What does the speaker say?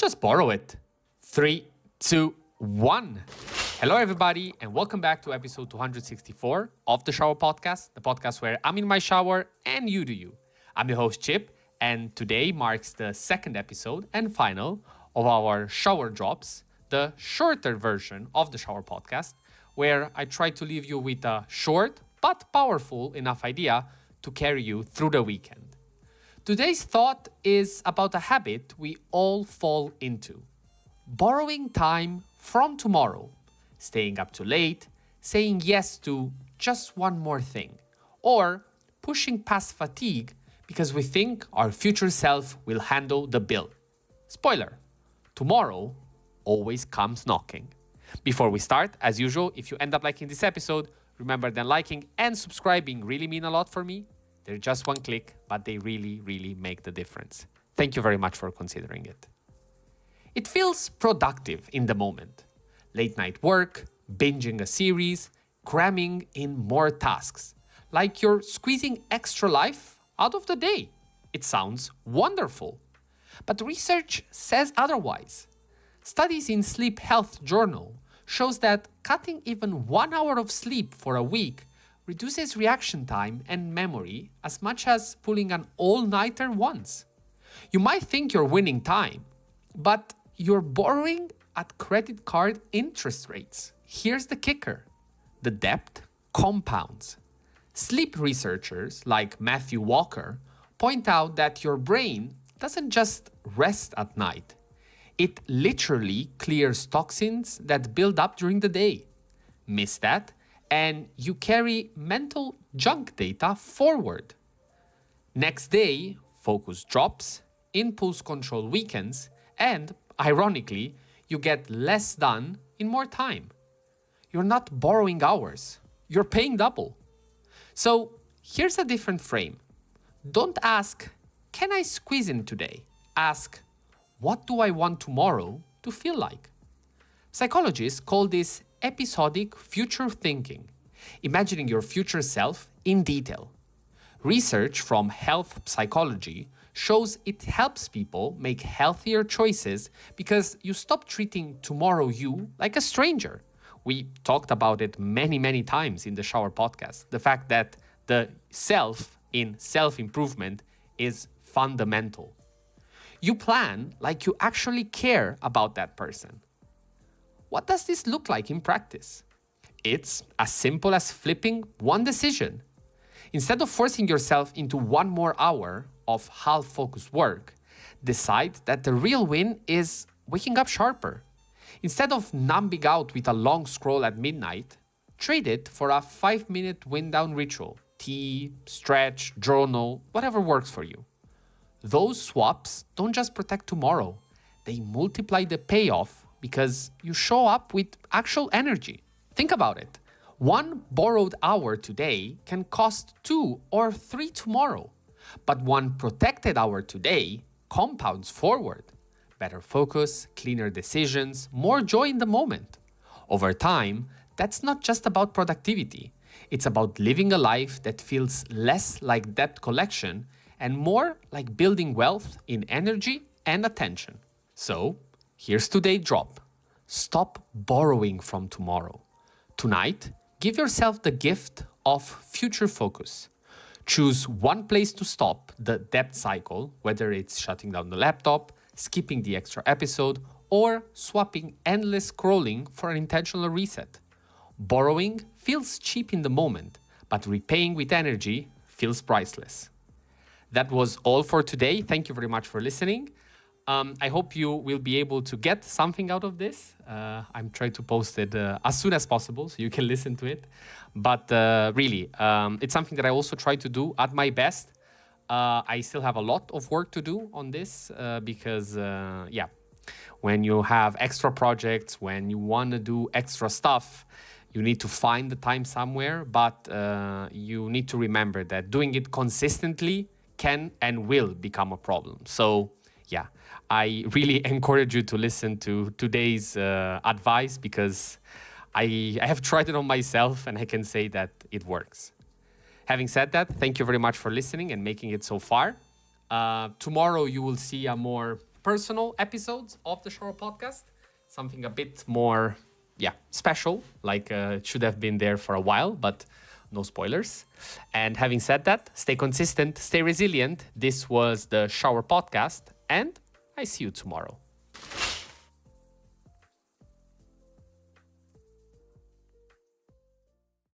Just borrow it. 3, 2, 1. Hello, everybody, and welcome back to episode 264 of the Shower Podcast, the podcast where I'm in my shower and you do you. I'm your host, Chip, and today marks the second episode and final of our Shower Drops, the shorter version of the Shower Podcast, where I try to leave you with a short but powerful enough idea to carry you through the weekend. Today's thought is about a habit we all fall into. Borrowing time from tomorrow, staying up too late, saying yes to just one more thing, or pushing past fatigue because we think our future self will handle the bill. Spoiler, tomorrow always comes knocking. Before we start, as usual, if you end up liking this episode, remember that liking and subscribing really mean a lot for me. They're just one click, but they really make the difference. Thank you very much for considering it. It feels productive in the moment. Late night work, binging a series, cramming in more tasks. Like you're squeezing extra life out of the day. It sounds wonderful. But research says otherwise. Studies in Sleep Health Journal shows that cutting even 1 hour of sleep for a week reduces reaction time and memory as much as pulling an all-nighter once. You might think you're winning time, but you're borrowing at credit card interest rates. Here's the kicker. The debt compounds. Sleep researchers like Matthew Walker point out that your brain doesn't just rest at night. It literally clears toxins that build up during the day. Miss that, and you carry mental junk data forward. Next day, focus drops, impulse control weakens, and, ironically, you get less done in more time. You're not borrowing hours, you're paying double. So here's a different frame. Don't ask, can I squeeze in today? Ask, what do I want tomorrow to feel like? Psychologists call this episodic future thinking, imagining your future self in detail. Research from health psychology shows it helps people make healthier choices because you stop treating tomorrow you like a stranger. We talked about it many times in the Shower Podcast. The fact that the self in self-improvement is fundamental. You plan like you actually care about that person. What does this look like in practice? It's as simple as flipping one decision. Instead of forcing yourself into 1 more hour of half-focused work, decide that the real win is waking up sharper. Instead of numbing out with a long scroll at midnight, trade it for a 5-minute wind-down ritual. Tea, stretch, journal, whatever works for you. Those swaps don't just protect tomorrow, they multiply the payoff because you show up with actual energy. Think about it. 1 borrowed hour today can cost 2 or 3 tomorrow, but 1 protected hour today compounds forward. Better focus, cleaner decisions, more joy in the moment. Over time, that's not just about productivity. It's about living a life that feels less like debt collection and more like building wealth in energy and attention. So, here's today's drop. Stop borrowing from tomorrow. Tonight, give yourself the gift of future focus. Choose one place to stop the debt cycle, whether it's shutting down the laptop, skipping the extra episode, or swapping endless scrolling for an intentional reset. Borrowing feels cheap in the moment, but repaying with energy feels priceless. That was all for today. Thank you very much for listening. I hope you will be able to get something out of this. I'm trying to post it as soon as possible so you can listen to it. But really, it's something that I also try to do at my best. I still have a lot of work to do on this because, when you have extra projects, when you want to do extra stuff, you need to find the time somewhere. But you need to remember that doing it consistently can and will become a problem. So, I really encourage you to listen to today's advice because I have tried it on myself and I can say that it works. Having said that, thank you very much for listening and making it so far. Tomorrow you will see a more personal episodes of the Shower Podcast. Something a bit more, special, like it should have been there for a while, but no spoilers. And having said that, stay consistent, stay resilient. This was the Shower Podcast, and I see you tomorrow.